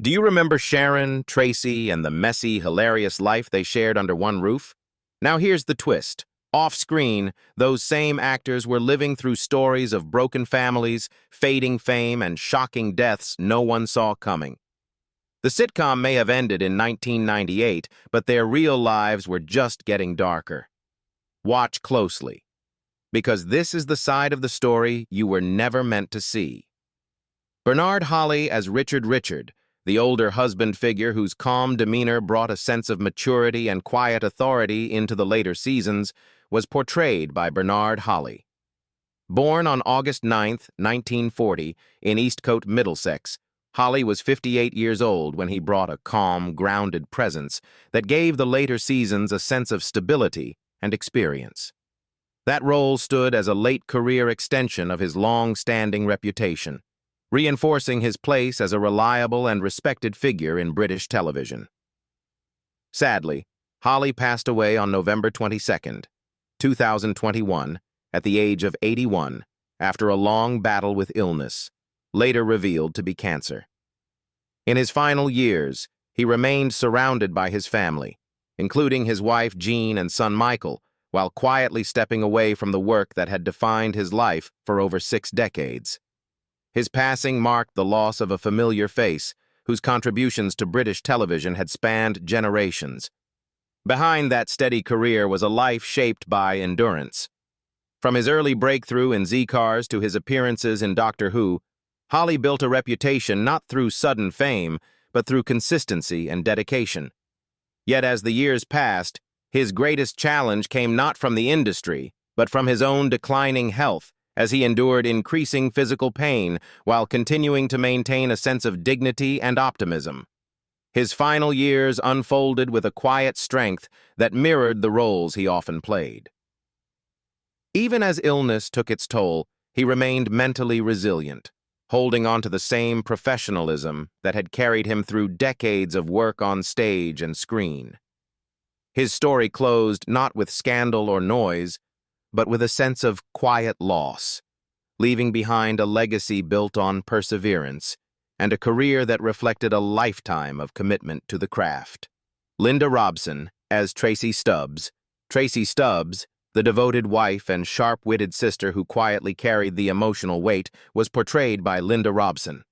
Do you remember Sharon, Tracy, and the messy, hilarious life they shared under one roof? Now here's the twist. Off-screen, those same actors were living through stories of broken families, fading fame, and shocking deaths no one saw coming. The sitcom may have ended in 1998, but their real lives were just getting darker. Watch closely, because this is the side of the story you were never meant to see. Bernard Holly as Richard, the older husband figure whose calm demeanor brought a sense of maturity and quiet authority into the later seasons, was portrayed by Bernard Holly. Born on August 9, 1940, in Eastcote, Middlesex, Holly was 58 years old when he brought a calm, grounded presence that gave the later seasons a sense of stability and experience. That role stood as a late career extension of his long-standing reputation, reinforcing his place as a reliable and respected figure in British television. Sadly, Holly passed away on November 22, 2021, at the age of 81, after a long battle with illness, later revealed to be cancer. In his final years, he remained surrounded by his family, including his wife Jean and son Michael, while quietly stepping away from the work that had defined his life for over 6 decades. His passing marked the loss of a familiar face, whose contributions to British television had spanned generations. Behind that steady career was a life shaped by endurance. From his early breakthrough in Z-Cars to his appearances in Doctor Who, Holly built a reputation not through sudden fame, but through consistency and dedication. Yet as the years passed, his greatest challenge came not from the industry, but from his own declining health, as he endured increasing physical pain while continuing to maintain a sense of dignity and optimism. His final years unfolded with a quiet strength that mirrored the roles he often played. Even as illness took its toll, he remained mentally resilient, holding on to the same professionalism that had carried him through decades of work on stage and screen. His story closed not with scandal or noise, but with a sense of quiet loss, leaving behind a legacy built on perseverance and a career that reflected a lifetime of commitment to the craft. Linda Robson as Tracy Stubbs. Tracy Stubbs, the devoted wife and sharp-witted sister who quietly carried the emotional weight, was portrayed by Linda Robson.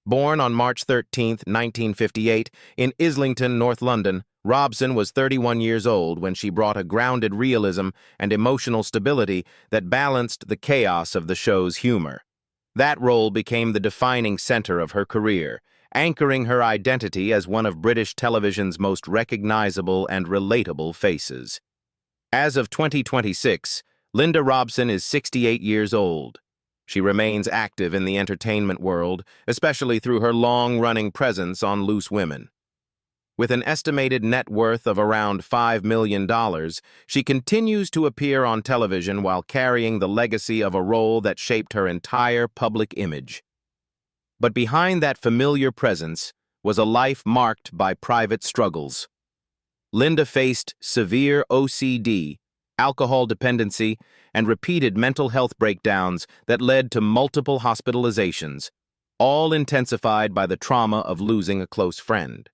Born on March 13, 1958, in Islington, North London, Robson was 31 years old when she brought a grounded realism and emotional stability that balanced the chaos of the show's humor. That role became the defining center of her career, anchoring her identity as one of British television's most recognizable and relatable faces. As of 2026, Linda Robson is 68 years old. She remains active in the entertainment world, especially through her long-running presence on Loose Women. With an estimated net worth of around $5 million, she continues to appear on television while carrying the legacy of a role that shaped her entire public image. But behind that familiar presence was a life marked by private struggles. Linda faced severe OCD, alcohol dependency, and repeated mental health breakdowns that led to multiple hospitalizations, all intensified by the trauma of losing a close friend.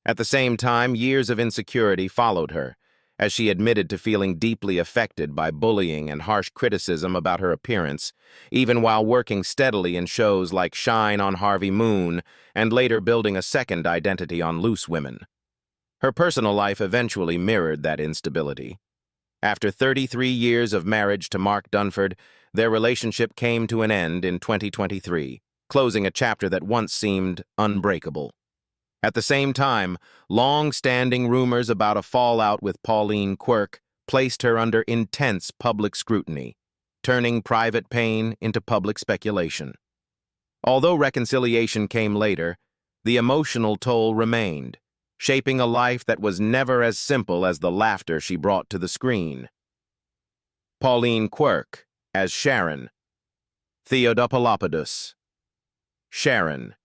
At the same time, years of insecurity followed her, as she admitted to feeling deeply affected by bullying and harsh criticism about her appearance, even while working steadily in shows like Shine on Harvey Moon and later building a second identity on Loose Women. Her personal life eventually mirrored that instability. After 33 years of marriage to Mark Dunford, their relationship came to an end in 2023, closing a chapter that once seemed unbreakable. At the same time, long-standing rumors about a fallout with Pauline Quirke placed her under intense public scrutiny, turning private pain into public speculation. Although reconciliation came later, the emotional toll remained, shaping a life that was never as simple as the laughter she brought to the screen. Pauline Quirke as Sharon. Theodopolopoulos. Sharon.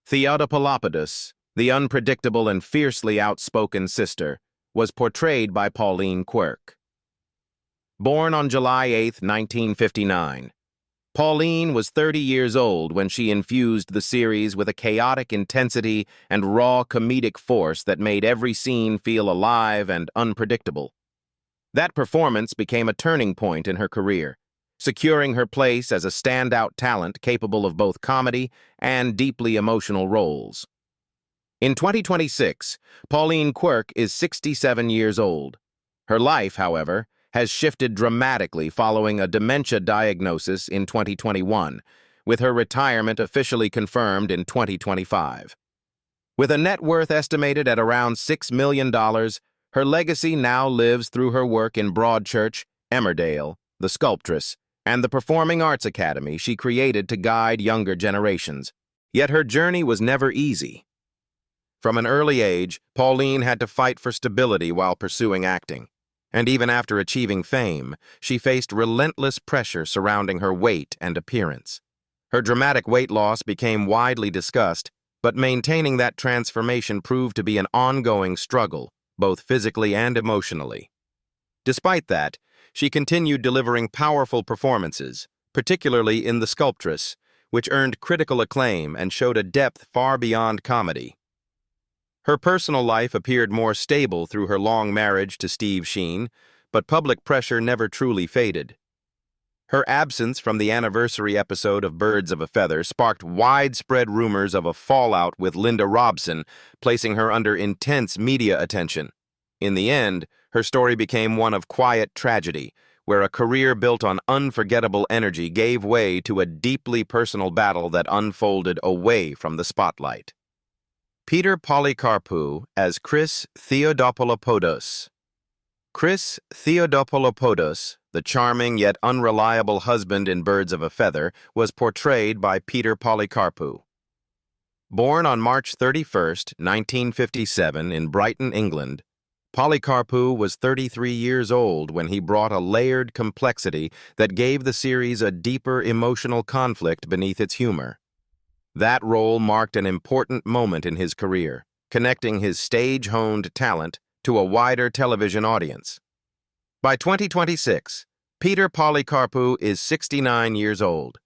Theodopolopoulos, the unpredictable and fiercely outspoken sister, was portrayed by Pauline Quirke. Born on July 8, 1959. Pauline was 30 years old when she infused the series with a chaotic intensity and raw comedic force that made every scene feel alive and unpredictable. That performance became a turning point in her career, securing her place as a standout talent capable of both comedy and deeply emotional roles. In 2026, Pauline Quirke is 67 years old. Her life, however, has shifted dramatically following a dementia diagnosis in 2021, with her retirement officially confirmed in 2025. With a net worth estimated at around $6 million, her legacy now lives through her work in Broadchurch, Emmerdale, The Sculptress, and the Performing Arts Academy she created to guide younger generations. Yet her journey was never easy. From an early age, Pauline had to fight for stability while pursuing acting. And even after achieving fame, she faced relentless pressure surrounding her weight and appearance. Her dramatic weight loss became widely discussed, but maintaining that transformation proved to be an ongoing struggle, both physically and emotionally. Despite that, she continued delivering powerful performances, particularly in The Sculptress, which earned critical acclaim and showed a depth far beyond comedy. Her personal life appeared more stable through her long marriage to Steve Sheen, but public pressure never truly faded. Her absence from the anniversary episode of Birds of a Feather sparked widespread rumors of a fallout with Linda Robson, placing her under intense media attention. In the end, her story became one of quiet tragedy, where a career built on unforgettable energy gave way to a deeply personal battle that unfolded away from the spotlight. Peter Polycarpou as Chris Theodopolopoulos. Chris Theodopolopoulos, the charming yet unreliable husband in Birds of a Feather, was portrayed by Peter Polycarpou. Born on March 31, 1957, in Brighton, England, Polycarpou was 33 years old when he brought a layered complexity that gave the series a deeper emotional conflict beneath its humor. That role marked an important moment in his career, connecting his stage-honed talent to a wider television audience. By 2026, Peter Polycarpou is 69 years old.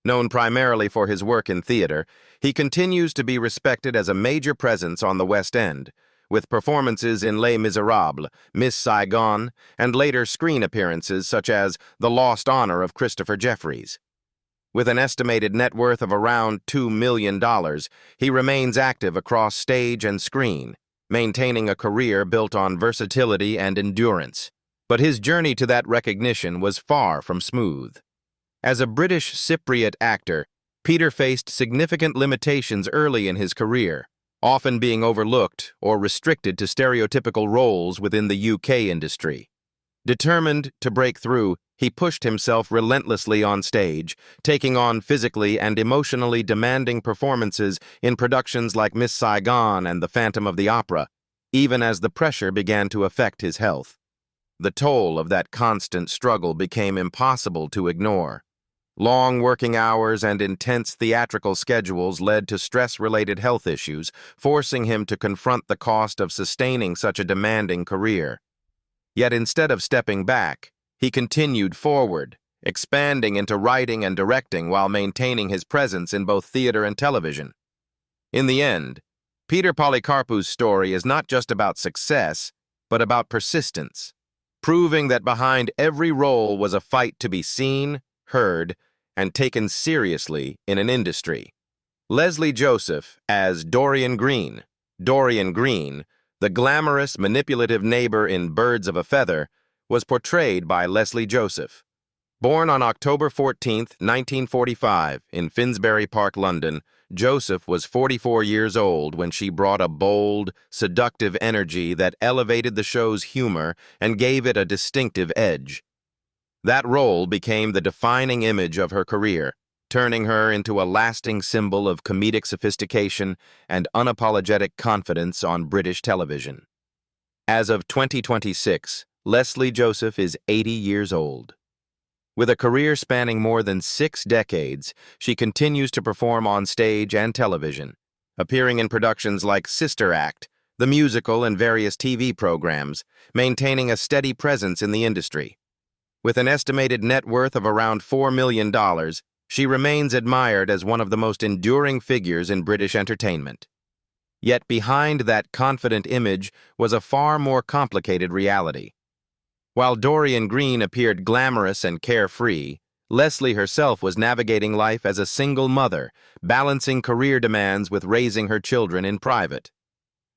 Known primarily for his work in theater, he continues to be respected as a major presence on the West End, with performances in Les Miserables, Miss Saigon, and later screen appearances such as The Lost Honor of Christopher Jeffries. With an estimated net worth of around $2 million, he remains active across stage and screen, maintaining a career built on versatility and endurance. But his journey to that recognition was far from smooth. As a British Cypriot actor, Peter faced significant limitations early in his career, often being overlooked or restricted to stereotypical roles within the UK industry. Determined to break through, he pushed himself relentlessly on stage, taking on physically and emotionally demanding performances in productions like Miss Saigon and The Phantom of the Opera, even as the pressure began to affect his health. The toll of that constant struggle became impossible to ignore. Long working hours and intense theatrical schedules led to stress-related health issues, forcing him to confront the cost of sustaining such a demanding career. Yet instead of stepping back, he continued forward, expanding into writing and directing while maintaining his presence in both theater and television. In the end, Peter Polycarpou's story is not just about success, but about persistence, proving that behind every role was a fight to be seen, heard, and taken seriously in an industry. Lesley Joseph as Dorian Green, the glamorous, manipulative neighbor in Birds of a Feather, was portrayed by Lesley Joseph. Born on October 14, 1945, in Finsbury Park, London, Joseph was 44 years old when she brought a bold, seductive energy that elevated the show's humor and gave it a distinctive edge. That role became the defining image of her career, turning her into a lasting symbol of comedic sophistication and unapologetic confidence on British television. As of 2026, Lesley Joseph is 80 years old. With a career spanning more than 6 decades, she continues to perform on stage and television, appearing in productions like Sister Act, the musical, and various TV programs, maintaining a steady presence in the industry. With an estimated net worth of around $4 million, she remains admired as one of the most enduring figures in British entertainment. Yet behind that confident image was a far more complicated reality. While Dorian Green appeared glamorous and carefree, Lesley herself was navigating life as a single mother, balancing career demands with raising her children in private.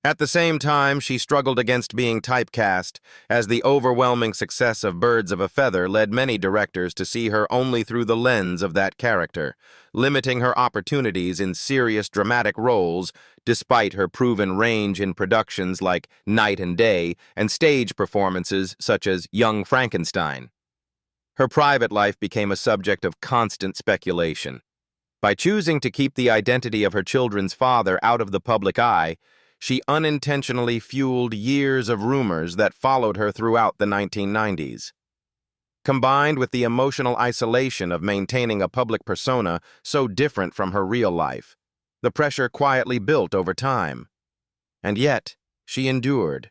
At the same time, she struggled against being typecast, as the overwhelming success of Birds of a Feather led many directors to see her only through the lens of that character, limiting her opportunities in serious dramatic roles, despite her proven range in productions like Night and Day and stage performances such as Young Frankenstein. Her private life became a subject of constant speculation. By choosing to keep the identity of her children's father out of the public eye, she unintentionally fueled years of rumors that followed her throughout the 1990s. Combined with the emotional isolation of maintaining a public persona so different from her real life, the pressure quietly built over time. And yet, she endured,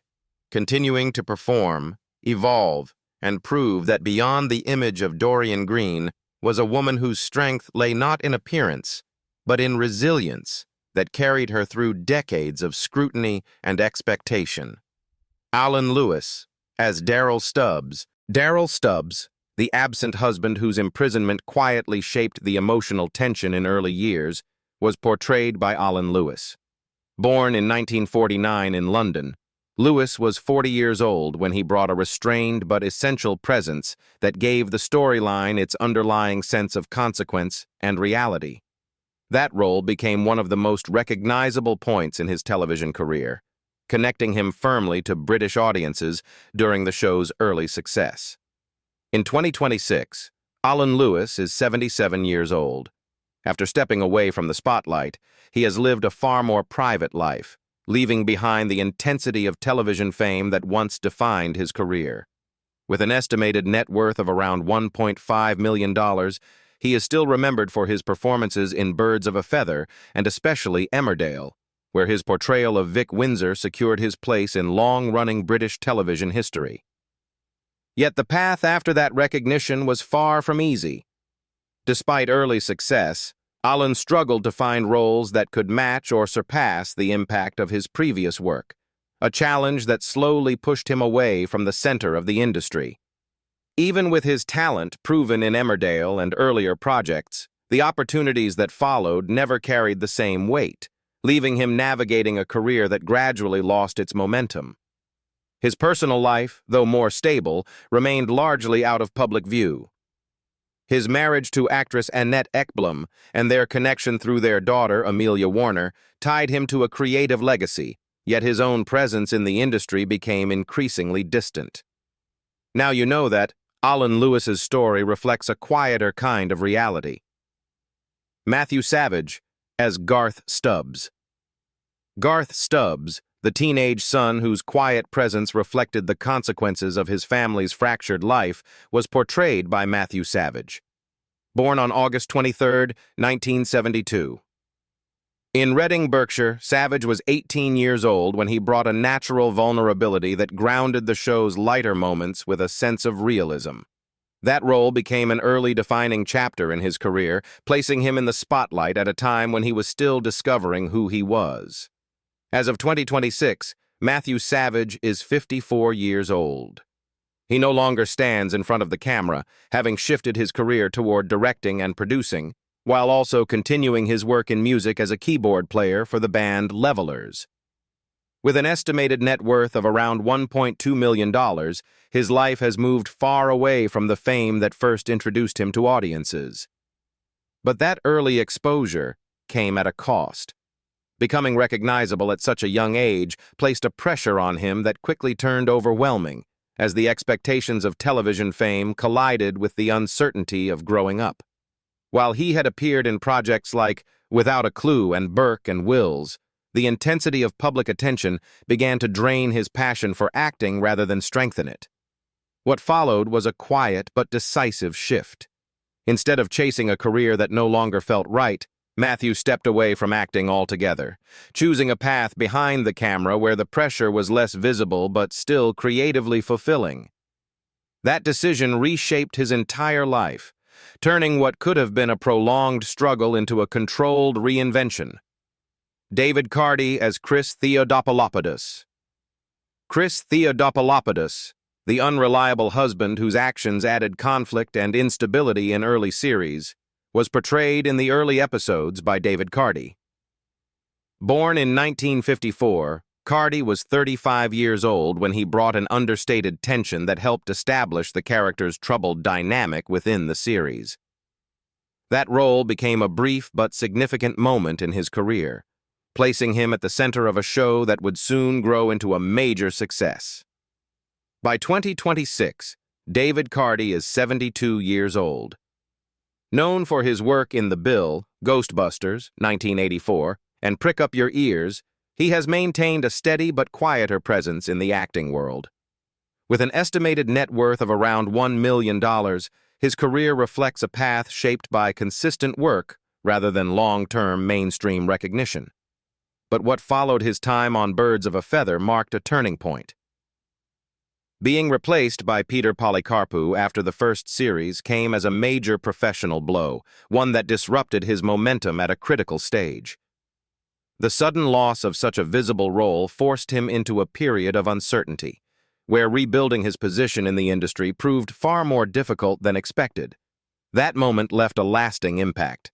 continuing to perform, evolve, and prove that beyond the image of Dorian Green was a woman whose strength lay not in appearance, but in resilience that carried her through decades of scrutiny and expectation. Alun Lewis, as Darryl Stubbs. Darryl Stubbs, the absent husband whose imprisonment quietly shaped the emotional tension in early years, was portrayed by Alun Lewis. Born in 1949 in London, Lewis was 40 years old when he brought a restrained but essential presence that gave the storyline its underlying sense of consequence and reality. That role became one of the most recognizable points in his television career, connecting him firmly to British audiences during the show's early success. In 2026, Alun Lewis is 77 years old. After stepping away from the spotlight, he has lived a far more private life, leaving behind the intensity of television fame that once defined his career. With an estimated net worth of around $1.5 million, he is still remembered for his performances in Birds of a Feather and especially Emmerdale, where his portrayal of Vic Windsor secured his place in long-running British television history. Yet the path after that recognition was far from easy. Despite early success, Alun struggled to find roles that could match or surpass the impact of his previous work, a challenge that slowly pushed him away from the center of the industry. Even with his talent proven in Emmerdale and earlier projects, the opportunities that followed never carried the same weight, leaving him navigating a career that gradually lost its momentum. His personal life, though more stable, remained largely out of public view. His marriage to actress Annette Ekblom and their connection through their daughter, Amelia Warner, tied him to a creative legacy, yet his own presence in the industry became increasingly distant. Now you know that Alun Lewis's story reflects a quieter kind of reality. Matthew Savage, as Garth Stubbs. Garth Stubbs, the teenage son whose quiet presence reflected the consequences of his family's fractured life, was portrayed by Matthew Savage. Born on August 23, 1972. In Reading, Berkshire, Savage was 18 years old when he brought a natural vulnerability that grounded the show's lighter moments with a sense of realism. That role became an early defining chapter in his career, placing him in the spotlight at a time when he was still discovering who he was. As of 2026, Matthew Savage is 54 years old. He no longer stands in front of the camera, having shifted his career toward directing and producing, while also continuing his work in music as a keyboard player for the band Levelers. With an estimated net worth of around $1.2 million, his life has moved far away from the fame that first introduced him to audiences. But that early exposure came at a cost. Becoming recognizable at such a young age placed a pressure on him that quickly turned overwhelming, as the expectations of television fame collided with the uncertainty of growing up. While he had appeared in projects like Without a Clue and Burke and Wills, the intensity of public attention began to drain his passion for acting rather than strengthen it. What followed was a quiet but decisive shift. Instead of chasing a career that no longer felt right, Matthew stepped away from acting altogether, choosing a path behind the camera where the pressure was less visible but still creatively fulfilling. That decision reshaped his entire life, turning what could have been a prolonged struggle into a controlled reinvention. David Cardy as Chris Theodopolopoulos. Chris Theodopolopoulos, the unreliable husband whose actions added conflict and instability in early series, was portrayed in the early episodes by David Cardy. Born in 1954, Cardy was 35 years old when he brought an understated tension that helped establish the character's troubled dynamic within the series. That role became a brief but significant moment in his career, placing him at the center of a show that would soon grow into a major success. By 2026, David Cardy is 72 years old. Known for his work in The Bill, Ghostbusters, 1984, and Prick Up Your Ears, he has maintained a steady but quieter presence in the acting world. With an estimated net worth of around $1 million, his career reflects a path shaped by consistent work rather than long-term mainstream recognition. But what followed his time on Birds of a Feather marked a turning point. Being replaced by Peter Polycarpou after the first series came as a major professional blow, one that disrupted his momentum at a critical stage. The sudden loss of such a visible role forced him into a period of uncertainty, where rebuilding his position in the industry proved far more difficult than expected. That moment left a lasting impact.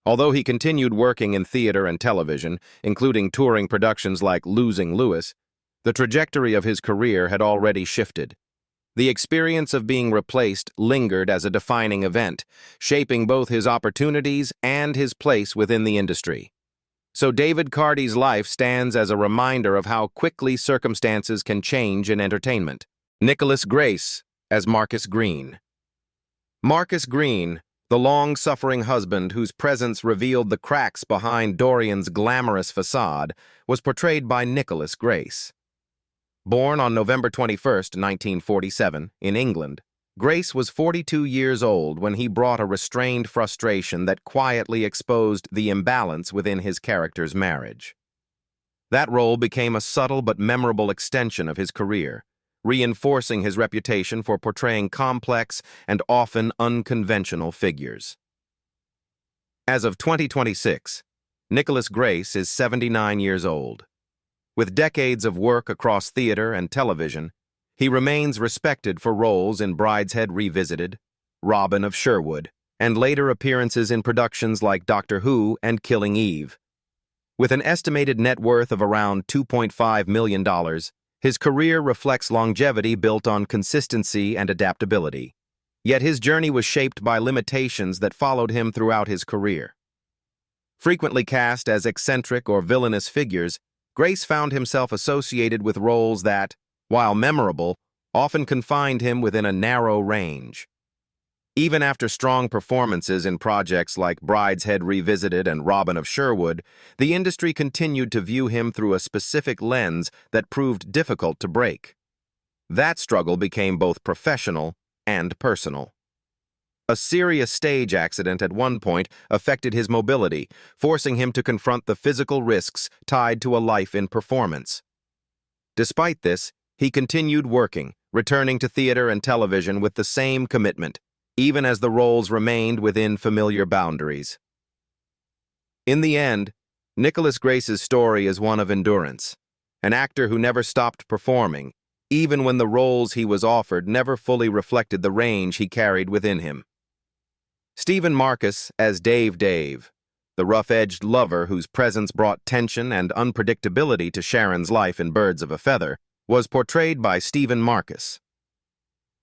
Although he continued working in theater and television, including touring productions like Alun Lewis, the trajectory of his career had already shifted. The experience of being replaced lingered as a defining event, shaping both his opportunities and his place within the industry. So David Cardy's life stands as a reminder of how quickly circumstances can change in entertainment. Nicholas Grace as Marcus Green. Marcus Green, the long-suffering husband whose presence revealed the cracks behind Dorian's glamorous facade, was portrayed by Nicholas Grace. Born on November 21, 1947, in England, Grace was 42 years old when he brought a restrained frustration that quietly exposed the imbalance within his character's marriage. That role became a subtle but memorable extension of his career, reinforcing his reputation for portraying complex and often unconventional figures. As of 2026, Nicholas Grace is 79 years old. With decades of work across theater and television, he remains respected for roles in Brideshead Revisited, Robin of Sherwood, and later appearances in productions like Doctor Who and Killing Eve. With an estimated net worth of around $2.5 million, his career reflects longevity built on consistency and adaptability. Yet his journey was shaped by limitations that followed him throughout his career. Frequently cast as eccentric or villainous figures, Grace found himself associated with roles that, while memorable, often confined him within a narrow range. Even after strong performances in projects like Brideshead Revisited and Robin of Sherwood, the industry continued to view him through a specific lens that proved difficult to break. That struggle became both professional and personal. A serious stage accident at one point affected his mobility, forcing him to confront the physical risks tied to a life in performance. Despite this, he continued working, returning to theater and television with the same commitment, even as the roles remained within familiar boundaries. In the end, Nicholas Grace's story is one of endurance, an actor who never stopped performing, even when the roles he was offered never fully reflected the range he carried within him. Stephen Marcus as Dave, the rough-edged lover whose presence brought tension and unpredictability to Sharon's life in Birds of a Feather, was portrayed by Stephen Marcus.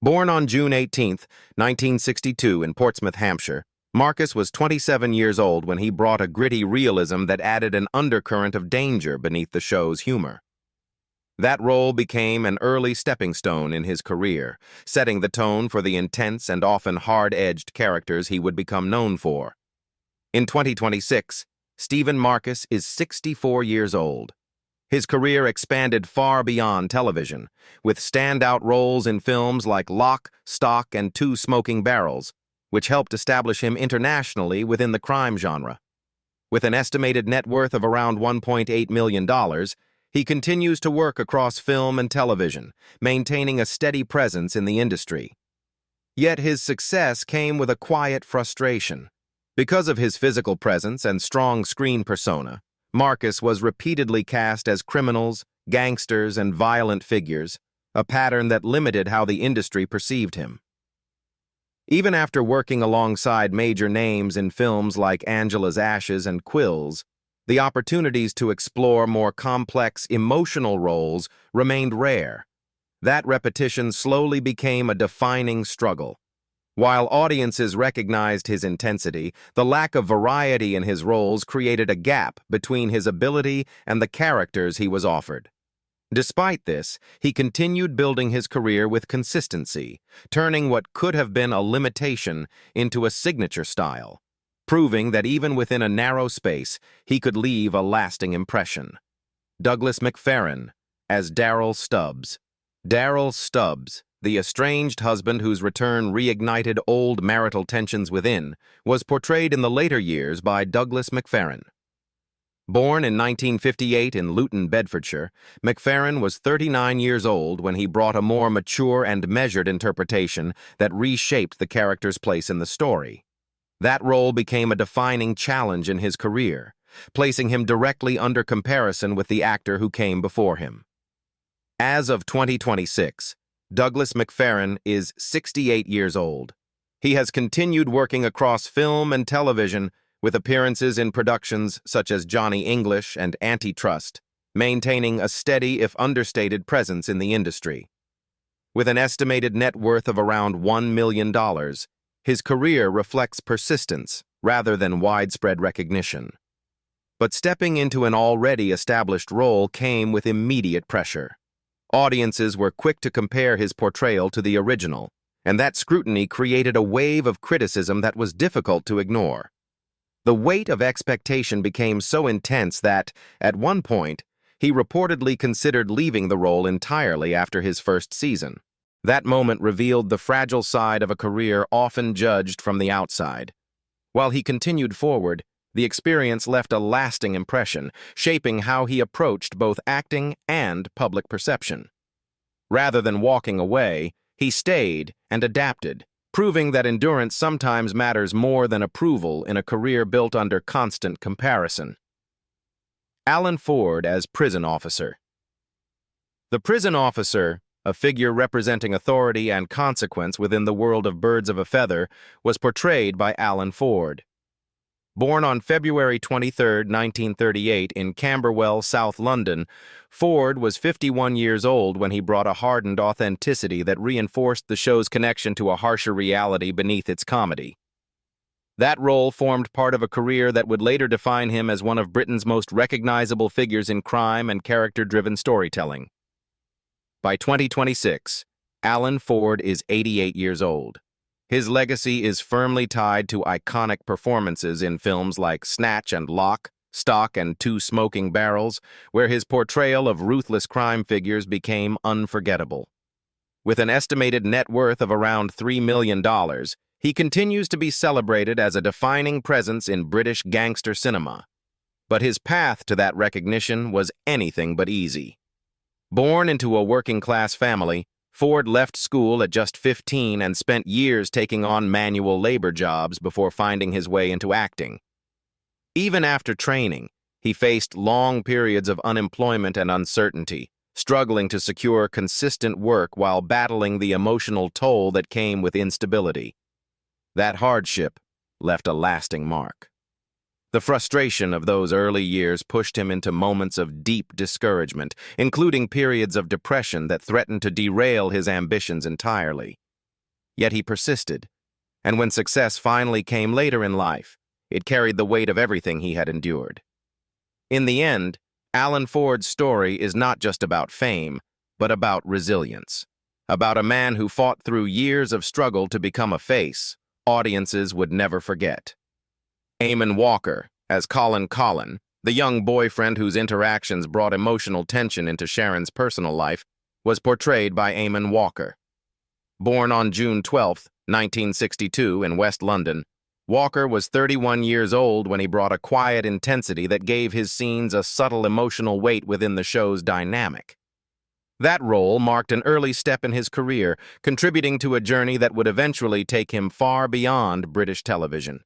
Born on June 18, 1962 in Portsmouth, Hampshire, Marcus was 27 years old when he brought a gritty realism that added an undercurrent of danger beneath the show's humor. That role became an early stepping stone in his career, setting the tone for the intense and often hard-edged characters he would become known for. In 2026, Stephen Marcus is 64 years old. His career expanded far beyond television, with standout roles in films like Lock, Stock, and Two Smoking Barrels, which helped establish him internationally within the crime genre. With an estimated net worth of around $1.8 million, He continues to work across film and television, maintaining a steady presence in the industry. Yet his success came with a quiet frustration. Because of his physical presence and strong screen persona, Marcus was repeatedly cast as criminals, gangsters, and violent figures, a pattern that limited how the industry perceived him. Even after working alongside major names in films like Angela's Ashes and Quills, the opportunities to explore more complex emotional roles remained rare. That repetition slowly became a defining struggle. While audiences recognized his intensity, the lack of variety in his roles created a gap between his ability and the characters he was offered. Despite this, he continued building his career with consistency, turning what could have been a limitation into a signature style, proving that even within a narrow space, he could leave a lasting impression. Douglas McFerran as Darryl Stubbs. Darryl Stubbs, the estranged husband whose return reignited old marital tensions within, was portrayed in the later years by Douglas McFerran. Born in 1958 in Luton, Bedfordshire, McFerran was 39 years old when he brought a more mature and measured interpretation that reshaped the character's place in the story. That role became a defining challenge in his career, placing him directly under comparison with the actor who came before him. As of 2026, Douglas McFerran is 68 years old. He has continued working across film and television, with appearances in productions such as Johnny English and Antitrust, maintaining a steady if understated presence in the industry. With an estimated net worth of around $1 million, his career reflects persistence rather than widespread recognition. But stepping into an already established role came with immediate pressure. Audiences were quick to compare his portrayal to the original, and that scrutiny created a wave of criticism that was difficult to ignore. The weight of expectation became so intense that, at one point, he reportedly considered leaving the role entirely after his first season. That moment revealed the fragile side of a career often judged from the outside. While he continued forward, the experience left a lasting impression, shaping how he approached both acting and public perception. Rather than walking away, he stayed and adapted, proving that endurance sometimes matters more than approval in a career built under constant comparison. Alun Ford as prison officer. The prison officer, a figure representing authority and consequence within the world of Birds of a Feather, was portrayed by Alun Ford. Born on February 23, 1938 in Camberwell, South London, Ford was 51 years old when he brought a hardened authenticity that reinforced the show's connection to a harsher reality beneath its comedy. That role formed part of a career that would later define him as one of Britain's most recognizable figures in crime and character-driven storytelling. By 2026, Alun Ford is 88 years old. His legacy is firmly tied to iconic performances in films like Snatch and Lock, Stock and Two Smoking Barrels, where his portrayal of ruthless crime figures became unforgettable. With an estimated net worth of around $3 million, he continues to be celebrated as a defining presence in British gangster cinema. But his path to that recognition was anything but easy. Born into a working-class family, Ford left school at just 15 and spent years taking on manual labor jobs before finding his way into acting. Even after training, he faced long periods of unemployment and uncertainty, struggling to secure consistent work while battling the emotional toll that came with instability. That hardship left a lasting mark. The frustration of those early years pushed him into moments of deep discouragement, including periods of depression that threatened to derail his ambitions entirely. Yet he persisted, and when success finally came later in life, it carried the weight of everything he had endured. In the end, Alun Ford's story is not just about fame, but about resilience. About a man who fought through years of struggle to become a face audiences would never forget. Eamonn Walker, as Colin, the young boyfriend whose interactions brought emotional tension into Sharon's personal life, was portrayed by Eamonn Walker. Born on June 12, 1962 in West London, Walker was 31 years old when he brought a quiet intensity that gave his scenes a subtle emotional weight within the show's dynamic. That role marked an early step in his career, contributing to a journey that would eventually take him far beyond British television.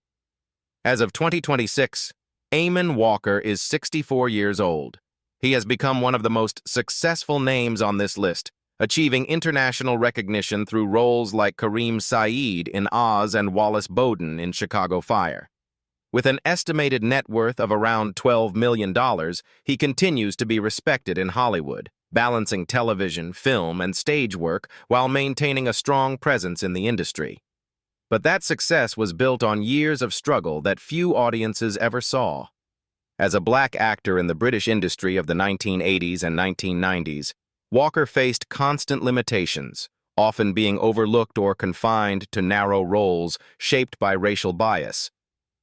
As of 2026, Eamonn Walker is 64 years old. He has become one of the most successful names on this list, achieving international recognition through roles like Kareem Saeed in Oz and Wallace Bowden in Chicago Fire. With an estimated net worth of around $12 million, he continues to be respected in Hollywood, balancing television, film, and stage work while maintaining a strong presence in the industry. But that success was built on years of struggle that few audiences ever saw. As a black actor in the British industry of the 1980s and 1990s, Walker faced constant limitations, often being overlooked or confined to narrow roles shaped by racial bias.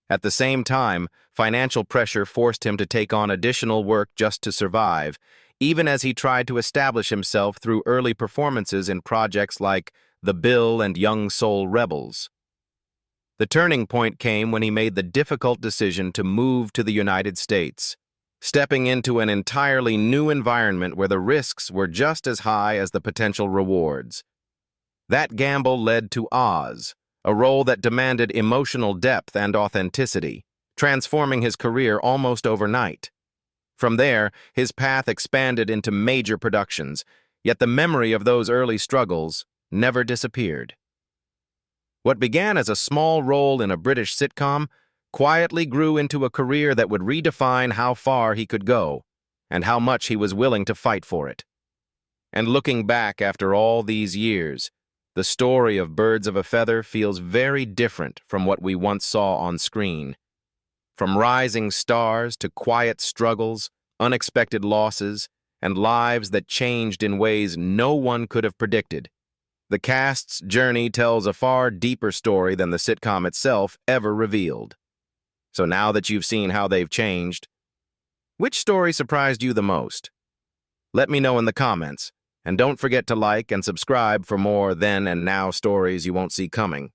At the same time, financial pressure forced him to take on additional work just to survive, even as he tried to establish himself through early performances in projects like The Bill and Young Soul Rebels. The turning point came when he made the difficult decision to move to the United States, stepping into an entirely new environment where the risks were just as high as the potential rewards. That gamble led to Oz, a role that demanded emotional depth and authenticity, transforming his career almost overnight. From there, his path expanded into major productions, yet the memory of those early struggles never disappeared. What began as a small role in a British sitcom quietly grew into a career that would redefine how far he could go and how much he was willing to fight for it. And looking back after all these years, the story of Birds of a Feather feels very different from what we once saw on screen. From rising stars to quiet struggles, unexpected losses, and lives that changed in ways no one could have predicted, the cast's journey tells a far deeper story than the sitcom itself ever revealed. So now that you've seen how they've changed, which story surprised you the most? Let me know in the comments, and don't forget to like and subscribe for more then and now stories you won't see coming.